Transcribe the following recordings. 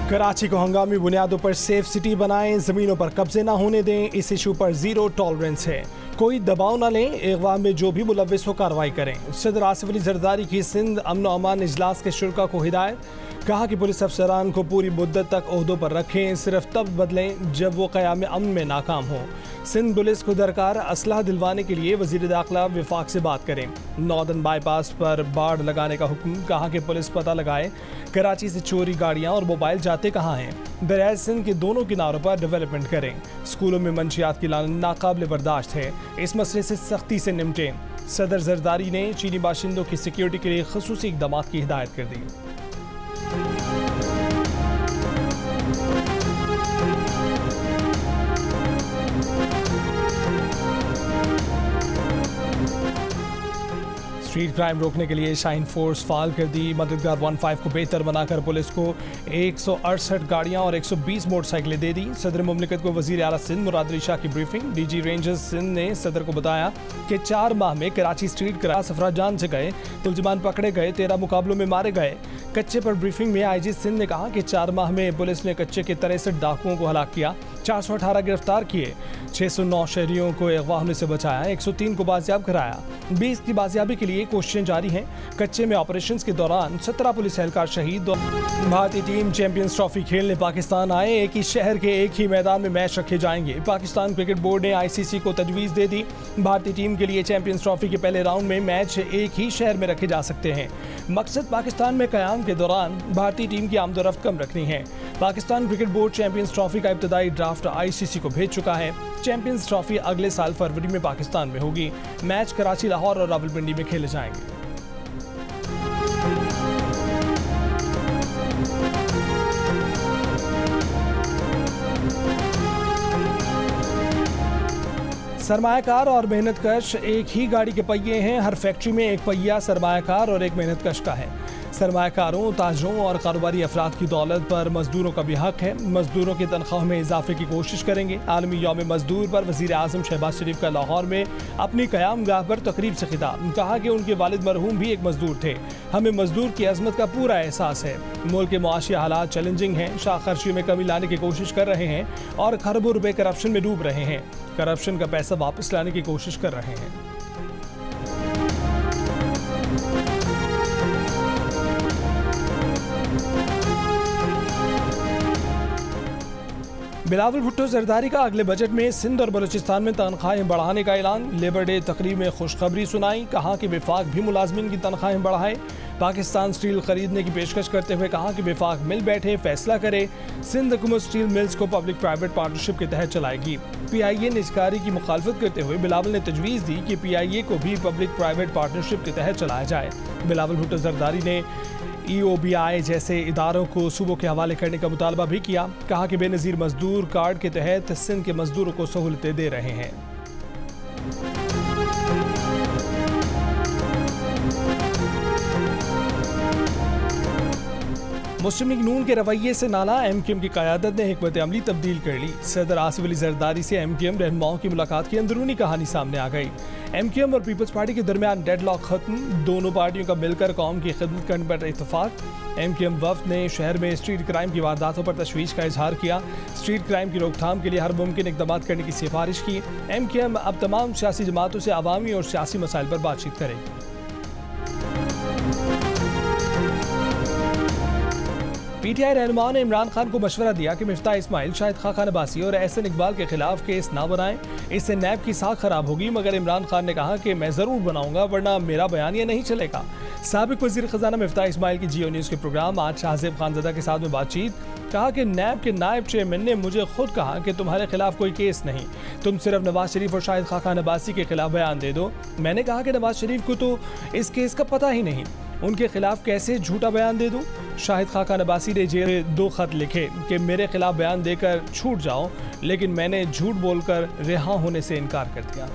कराची को हंगामी बुनियादों पर सेफ सिटी बनाएं, जमीनों पर कब्जे ना होने दें। इस इशू पर जीरो टॉलरेंस है, कोई दबाव ना लें, अगवा में जो भी मुलव्विस हो कार्रवाई करें। सदर आसिफ अली जरदारी की सिंध अमन व अमान इजलास के शुरा को हिदायत, कहा कि पुलिस अफसरान को पूरी मुद्दत तक ओहदों पर रखें, सिर्फ तब बदलें जब वो क़याम अमन में नाकाम हो। सिंध पुलिस को दरकार असलहा दिलवाने के लिए वज़ीर दाखिला विफाक से बात करें। नॉर्दर्न बाईपास पर बाड़ लगाने का हुक्म, कहा कि पुलिस पता लगाए कराची से चोरी गाड़ियाँ और मोबाइल जाते कहाँ हैं। दरियाए सिंध के दोनों किनारों पर डेवलपमेंट करें। स्कूलों में मंशियात की लानत नाकाबिल बर्दाश्त है, इस मसले से सख्ती से निपटें। सदर जरदारी ने चीनी बाशिंदों की सिक्योरिटी के लिए खसूसी इक़दाम की हिदायत कर दी। स्ट्रीट क्राइम रोकने के लिए शाइन फोर्स फाल कर दी। मददगार 15 को बेहतर बनाकर पुलिस को 168 गाड़ियां और 120 मोटरसाइकिलें दे दी। सदर मुमलिकत को वज़ीर आला सिंध मुराद अली शाह की ब्रीफिंग। डीजी रेंजर्स सिंध ने सदर को बताया कि 4 माह में कराची स्ट्रीट क्राइम अफराद जान से गए, मुलजिमान पकड़े गए, 13 मुकाबलों में मारे गए। कच्चे पर ब्रीफिंग में आईजी सिंध ने कहा कि 4 माह में पुलिस ने कच्चे के 63 डाकुओं को हलाक किया, 418 गिरफ्तार किए, 609 शहरियों को अगवा होने से बचाया, 103 को बाजियाब कराया। 20 की बाजियाबी के लिए कोशिशें जारी हैं। कच्चे में ऑपरेशंस के दौरान 17 पुलिस एहलकार शहीद। भारतीय टीम चैंपियंस ट्रॉफी खेलने पाकिस्तान आए, एक ही शहर के एक ही मैदान में मैच रखे जाएंगे। पाकिस्तान क्रिकेट बोर्ड ने ICC को तजवीज़ दे दी। भारतीय टीम के लिए चैंपियंस ट्रॉफी के पहले राउंड में मैच एक ही शहर में रखे जा सकते हैं। मकसद पाकिस्तान में क़याम के दौरान भारतीय टीम की आमदोरफ्त कम रखनी है। Pakistan cricket board champions trophy का इब्तदाई ड्राफ्ट ICC को भेज चुका है। चैंपियंस ट्रॉफी अगले साल फरवरी में पाकिस्तान में होगी। मैच कराची, लाहौर और रावलपिंडी में खेले जाएंगे। सरमायाकार और मेहनतकश एक ही गाड़ी के पहिए हैं। हर फैक्ट्री में एक पहिया सरमायाकार और एक मेहनतकश का है। सरमायाकारों, ताजरों और कारोबारी अफराद की दौलत पर मजदूरों का भी हक है। मजदूरों की तनख्वाह में इजाफे की कोशिश करेंगे। आलमी यौम मजदूर पर वज़ीर आज़म शहबाज शरीफ का लाहौर में अपनी क़याम गाह पर तकरीब से खिताब, कहा कि उनके वालिद मरहूम भी एक मजदूर थे। हमें मजदूर की अजमत का पूरा एहसास है। मुल्क के मुआशी हालात चैलेंजिंग हैं। शाह खर्ची में कमी लाने की कोशिश कर रहे हैं और खरबों रुपए करप्शन में डूब रहे हैं। करप्शन का पैसा वापस लाने की कोशिश कर रहे हैं। बिलावल भुट्टो जरदारी का अगले बजट में सिंध और बलूचिस्तान में तनख्वाहें बढ़ाने का ऐलान। लेबर डे तकरीब में खुशखबरी सुनाई, कहा कि विफाक भी मुलाजमीन की तनख्वाहें बढ़ाए। पाकिस्तान स्टील खरीदने की पेशकश करते हुए कहा कि विफाक मिल बैठे फैसला करे। सिंध हुकूमत स्टील मिल्स को पब्लिक प्राइवेट पार्टनरशिप के तहत चलाएगी। PIA निजकारी की मुखालफत करते हुए बिलावल ने तजवीज़ दी कि PIA को भी पब्लिक प्राइवेट पार्टनरशिप के तहत चलाया जाए। बिलावल भुट्टो जरदारी ने EOBI जैसे इदारों को सूबों के हवाले करने का मुतालबा भी किया। कहा कि बेनज़ीर मजदूर कार्ड के तहत सिंध के मजदूरों को सहूलतें दे रहे हैं। मुस्लिम लीग नून के रवैये से नाला, MQM की क़यादत ने हिकमत अमली तब्दील कर ली। सदर आसिफ अली जरदारी से MQM रहनुमाओं की मुलाकात की अंदरूनी कहानी सामने आ गई। MQM और पीपल्स पार्टी के दरमियान डेडलॉक खत्म, दोनों पार्टियों का मिलकर कौम की खिदमत करने पर इत्तफाक। MQM वफ्द ने शहर में स्ट्रीट क्राइम की वारदातों पर तशवीश का इजहार किया। स्ट्रीट क्राइम की रोकथाम के लिए हर मुमकिन इक़दाम करने की सिफारिश की। MQM अब तमाम सियासी जमातों से अवामी और सियासी मसाइल पर बातचीत करेगी। PTI रहनुमाओं ने इमरान खान को मशवरा दिया कि मिफ्ताह इस्माइल, शाहिद खान अब्बासी और एहसन इकबाल के खिलाफ केस ना बनाएं, इससे नैब की साख खराब होगी। मगर इमरान खान ने कहा कि मैं ज़रूर बनाऊंगा, वरना मेरा बयान ये नहीं चलेगा। साबिक वज़ीर ख़जाना मिफ्ताह इस्माइल की जियो न्यूज़ के प्रोग्राम आज शाहज़ेब खानज़दा के साथ में बातचीत, कहा कि नैब के नायब चेयरमैन ने मुझे खुद कहा कि तुम्हारे खिलाफ कोई केस नहीं, तुम सिर्फ नवाज शरीफ और शाहिद खान अब्बासी के खिलाफ बयान दे दो। मैंने कहा कि नवाज शरीफ को तो इस केस का पता ही नहीं, उनके खिलाफ कैसे झूठा बयान दे दूं। शाहिद खान अब्बासी ने जेल 2 खत लिखे कि मेरे खिलाफ बयान देकर छूट जाओ, लेकिन मैंने झूठ बोलकर रिहा होने से इनकार कर दिया।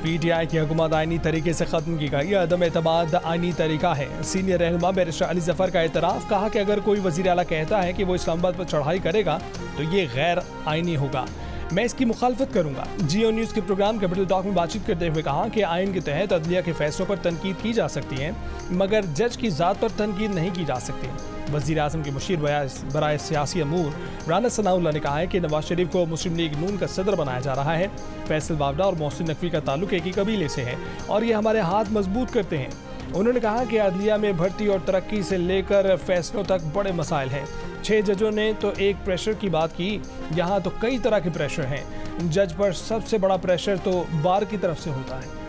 PTI की हुकूमत आइनी तरीके से ख़त्म की गई, अदम एतमाद आइनी तरीका है। सीनियर रहनुमा बैरिस्टर अली जफर का एतराफ़, कहा कि अगर कोई वज़ीर आला कहता है कि वो इस्लामाबाद पर चढ़ाई करेगा तो ये गैर आइनी होगा। मैं इसकी मुखालफत करूंगा। जियो न्यूज़ के प्रोग्राम कैपिटल टॉक में बातचीत करते हुए कहा कि आइन के तहत अदलिया के फैसलों पर तनकीद की जा सकती है, मगर जज की ज़ात पर तनकीद नहीं की जा सकती। वज़ीर आज़म के मुशीर बराए सियासी अमूर राना सनाउल्लाह ने कहा है कि नवाज शरीफ को मुस्लिम लीग नून का सदर बनाया जा रहा है। फैसल वावडा और मोहसिन नकवी का ताल्लुक एक ही कबीले से है और ये हमारे हाथ मजबूत करते हैं। उन्होंने कहा कि अदलिया में भर्ती और तरक्की से लेकर फैसलों तक बड़े मसाइल हैं। 6 जजों ने तो एक प्रेशर की बात की, यहाँ तो कई तरह के प्रेशर हैं। जज पर सबसे बड़ा प्रेशर तो बार की तरफ से होता है।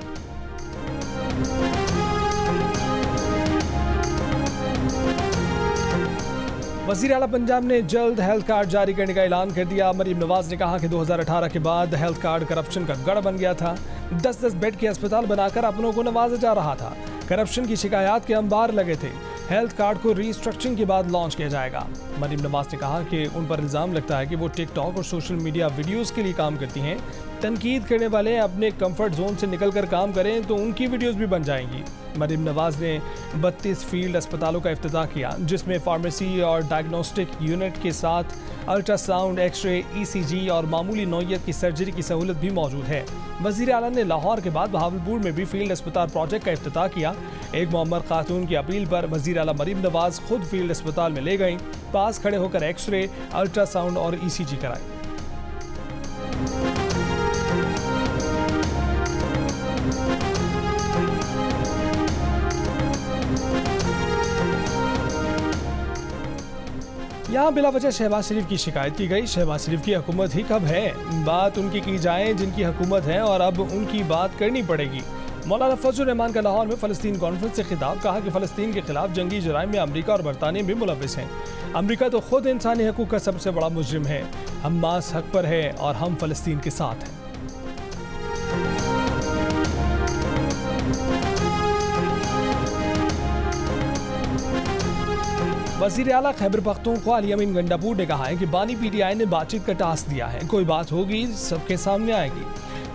वज़ीर आला पंजाब ने जल्द हेल्थ कार्ड जारी करने का ऐलान कर दिया। मरीम नवाज ने कहा कि 2018 के बाद हेल्थ कार्ड करप्शन का गढ़ बन गया था। 10-10 बेड के अस्पताल बनाकर अपनों को नवाजा जा रहा था। करप्शन की शिकायत के अंबार लगे थे। हेल्थ कार्ड को रीस्ट्रक्चरिंग के बाद लॉन्च किया जाएगा। मरीम नवाज ने कहा कि उन पर इल्ज़ाम लगता है कि वो टिकटॉक और सोशल मीडिया वीडियोस के लिए काम करती हैं। तनकीद करने वाले अपने कंफर्ट जोन से निकलकर काम करें तो उनकी वीडियोस भी बन जाएंगी। मरीम नवाज ने 32 फील्ड अस्पतालों का इफ्तिताह किया, जिसमें फार्मेसी और डायग्नोस्टिक यूनिट के साथ अल्ट्रासाउंड, एक्सरे, ECG और मामूली नौइयत की सर्जरी की सहूलत भी मौजूद है। वज़ीर आला ने लाहौर के बाद बहावलपुर में भी फील्ड अस्पताल प्रोजेक्ट का इफ्तिताह किया। एक मोहम्मद खातून की अपील पर वज़ीर आला मरीम नवाज खुद फील्ड अस्पताल में ले गई, पास खड़े होकर एक्सरे, अल्ट्रासाउंड और ECG कराई। यहाँ बिला वजह शहबाज शरीफ की शिकायत की गई। शहबाज शरीफ की हुकूमत ही कब है? बात उनकी की जाए जिनकी हुकूमत है और अब उनकी बात करनी पड़ेगी। मौलाना फजल रहमान का लाहौर में फ़लस्तीन कॉन्फ्रेंस से खिताब, कहा कि फ़लस्तीन के खिलाफ जंगी जराइम में अमरीका और बरतानिया भी मुलविस हैं। अमरीका तो खुद इंसानी हकूक़ का सबसे बड़ा मुजरिम है। हमास हक पर है और हम फ़लस्तीन के साथ हैं। वज़ीर आला खैबर पख्तूनख्वा अली अमीन गंडापुर ने कहा है कि बानी PTI ने बातचीत का टास्क दिया है। कोई बात होगी सबके सामने आएगी,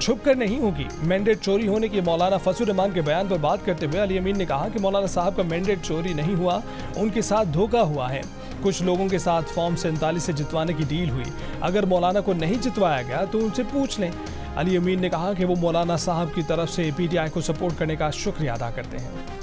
छुप कर नहीं होगी। मैंडेट चोरी होने के मौलाना फजल रहमान के बयान पर बात करते हुए अली अमीन ने कहा कि मौलाना साहब का मैंडेट चोरी नहीं हुआ, उनके साथ धोखा हुआ है। कुछ लोगों के साथ फॉर्म 47 से जितवाने की डील हुई। अगर मौलाना को नहीं जितवाया गया तो उनसे पूछ लें। अली अमीन ने कहा कि वो मौलाना साहब की तरफ से PTI को सपोर्ट करने का शुक्रिया अदा करते हैं।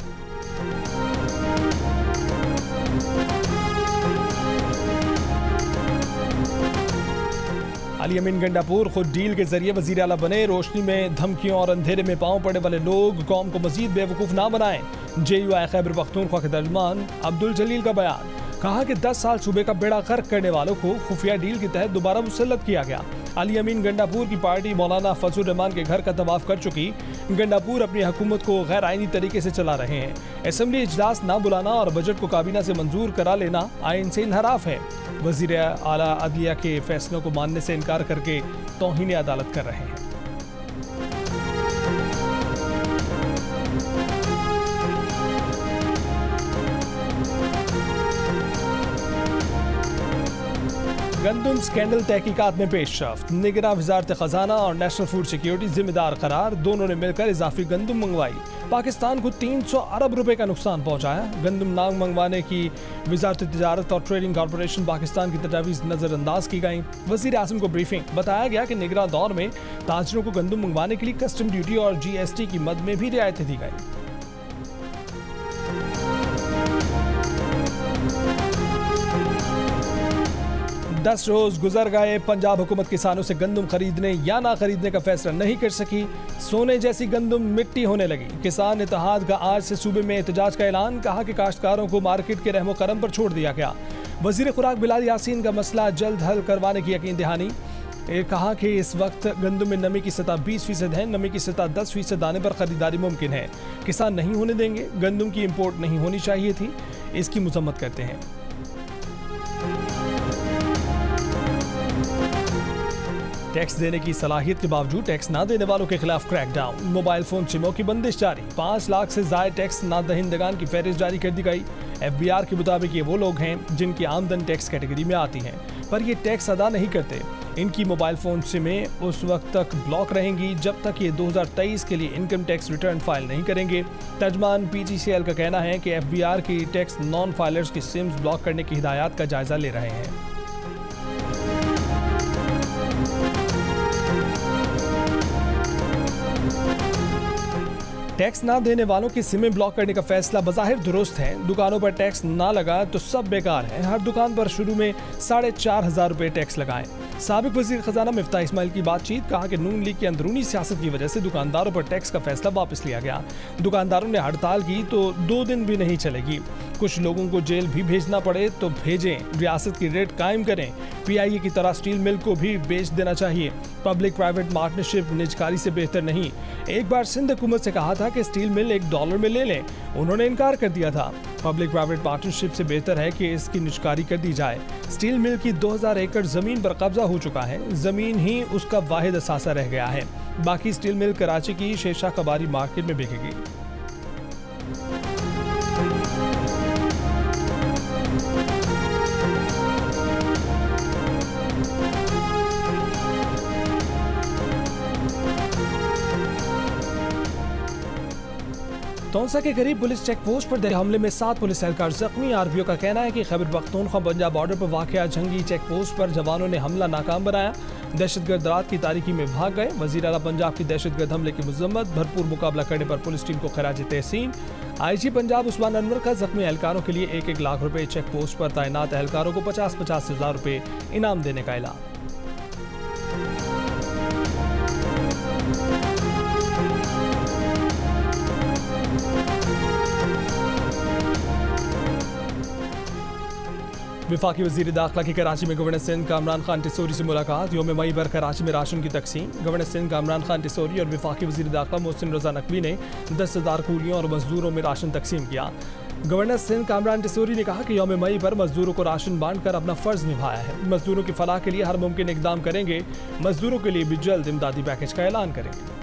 अली अमीन गंडापुर खुद डील के जरिए वज़ीर आला बने। रोशनी में, धमकियों और अंधेरे में पांव पड़े वाले लोग कौम को मजीद बेवकूफ़ ना बनाएं। JUI खैबर पख्तूनख्वा के तर्जुमान अब्दुल जलील का बयान, कहा कि 10 साल सूबे का बेड़ा गर्क करने वालों को खुफिया डील के तहत दोबारा मुसल्लत किया गया। अली अमीन गंडापुर की पार्टी मौलाना फजल रहमान के घर का तवाफ कर चुकी। गंडापुर अपनी हुकूमत को गैर आइनी तरीके से चला रहे हैं। असेंबली इजलास ना बुलाना और बजट को काबीना से मंजूर करा लेना आइन से इनहराफ है। वज़ीर आला अदलिया के फैसलों को मानने से इनकार करके तौहीन अदालत कर रहे हैं। गंदम स्कैंडल तहकीकात में पेशरफ्त, निगरां वज़ारत ख़ज़ाना और नेशनल फूड सिक्योरिटी जिम्मेदार करार। दोनों ने मिलकर इजाफी गंदम मंगवाई। पाकिस्तान को 300 अरब रुपए का नुकसान पहुंचाया। गंदम नांग मंगवाने की वज़ारत तिजारत और ट्रेडिंग कॉरपोरेशन पाकिस्तान की तजावीज़ नज़रअंदाज की गई। वज़ीर आज़म को ब्रीफिंग, बताया गया कि निगरां दौर में ताजरों को गंदम मंगवाने के लिए कस्टम ड्यूटी और GST की मद में भी रियायतें दी गई। 10 रोज गुजर गए, पंजाब हुकूमत किसानों से गंदम खरीदने या ना खरीदने का फैसला नहीं कर सकी। सोने जैसी गंदम मिट्टी होने लगी। किसान इत्तेहाद का आज से सूबे में एहतजाज का ऐलान, कहा कि काश्तकारों को मार्केट के रहमो करम पर छोड़ दिया गया। वजीर खुराक बिलाल यासीन का मसला जल्द हल करवाने की यकीन दहानी। कहा कि इस वक्त गंदम में नमी की सतह 20% है, नमी की सतह 10% आने पर खरीदारी मुमकिन है। किसान नहीं होने देंगे। गंदम की इम्पोर्ट नहीं होनी चाहिए थी, इसकी मजम्मत करते हैं। टैक्स देने की सलाहियत के बावजूद टैक्स ना देने वालों के खिलाफ क्रैकडाउन। मोबाइल फोन सिमों की बंदिश जारी। 5 लाख से ज्यादा टैक्स ना दहिंदगान की फहरिस्त जारी कर दी गई। FBR के मुताबिक ये वो लोग हैं जिनकी आमदन टैक्स कैटेगरी में आती है, पर ये टैक्स अदा नहीं करते। इनकी मोबाइल फोन सिमें उस वक्त तक ब्लॉक रहेंगी जब तक ये 2023 के लिए इनकम टैक्स रिटर्न फाइल नहीं करेंगे। तर्जमान PGCL का कहना है कि FBR की टैक्स नॉन फाइलर्स की सिम्स ब्लॉक करने की हिदायत का जायजा ले रहे हैं। टैक्स ना देने वालों की सिमें ब्लॉक करने का फैसला बज़ाहिर दुरुस्त है। दुकानों पर टैक्स ना लगा तो सब बेकार है। हर दुकान पर शुरू में 4,500 रुपए टैक्स लगाएं। साबिक वज़ीर ख़जाना मिफ्ताह इस्माइल की बातचीत, कहा कि नून लीग की अंदरूनी सियासत की वजह से दुकानदारों पर टैक्स का फैसला वापस लिया गया। दुकानदारों ने हड़ताल की तो 2 दिन भी नहीं चलेगी। कुछ लोगों को जेल भी भेजना पड़े तो भेजें। रियासत की रेट कायम करें। PIA की तरह स्टील मिल को भी बेच देना चाहिए। पब्लिक प्राइवेट पार्टनरशिप निजकारी से बेहतर नहीं। एक बार सिंध हुकूमत से कहा था कि स्टील मिल $1 में ले लें, उन्होंने इनकार कर दिया था। पब्लिक प्राइवेट पार्टनरशिप से बेहतर है कि इसकी निजकारी कर दी जाए। स्टील मिल की 2000 एकड़ जमीन पर कब्जा हो चुका है। जमीन ही उसका वाहिद असासा रह गया है। बाकी स्टील मिल कराची की शेरशाह कबारी मार्केट में बिकेगी। तौंसा के करीब पुलिस चेक पोस्ट पर हमले में 7 पुलिस एहलकार जख्मी। RPO का कहना है कि खैबर पख्तूनख्वा पंजाब बॉर्डर पर वाक़या जंगी चेक पोस्ट पर जवानों ने हमला नाकाम बनाया। दहशतगर्द रात की तारीकी में भाग गए। वज़ीर आला पंजाब की दहशतगर्द हमले की मजम्मत, भरपूर मुकाबला करने पर पुलिस टीम को खराज तहसीन। IG पंजाब उस्मान अनवर का जख्मी एहलकारों के लिए 1-1 लाख रुपए, चेक पोस्ट पर तैनात एहलकारों को 50-50 हज़ार रुपए इनाम देने का ऐलान। वफाकी वज़ीर दाखिला की कराची में गवर्नर सिंध कामरान खान टिसोरी से मुलाकात। योम मई पर कराची में राशन की तकसीम। गवर्नर सिंध कामरान खान टिसोरी और वफाकी वज़ीर दाखिला मोहसिन रज़ा नकवी ने 10,000 कूलियों और मजदूरों में राशन तकसीम किया। गवर्नर सिंध कामरान टिसोरी ने कहा कि योम मई पर मजदूरों को राशन बांट कर अपना फ़र्ज निभाया है। मजदूरों की फलाह के लिए हर मुमकिन इकदाम करेंगे। मजदूरों के लिए भी जल्द इमदादी पैकेज का ऐलान करेंगे।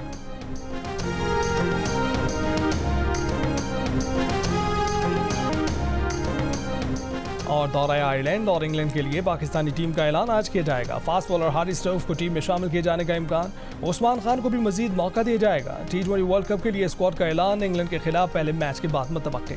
और दौरा आयरलैंड और इंग्लैंड के लिए पाकिस्तानी टीम का ऐलान आज किया जाएगा। फास्ट बॉलर हारिस रऊफ को टीम में शामिल किए जाने का इम्कान। उस्मान खान को भी मजीद मौका दिया जाएगा। T20 वर्ल्ड कप के लिए स्क्वाड का ऐलान। इंग्लैंड के खिलाफ पहले मैच के बाद मुतवक्के।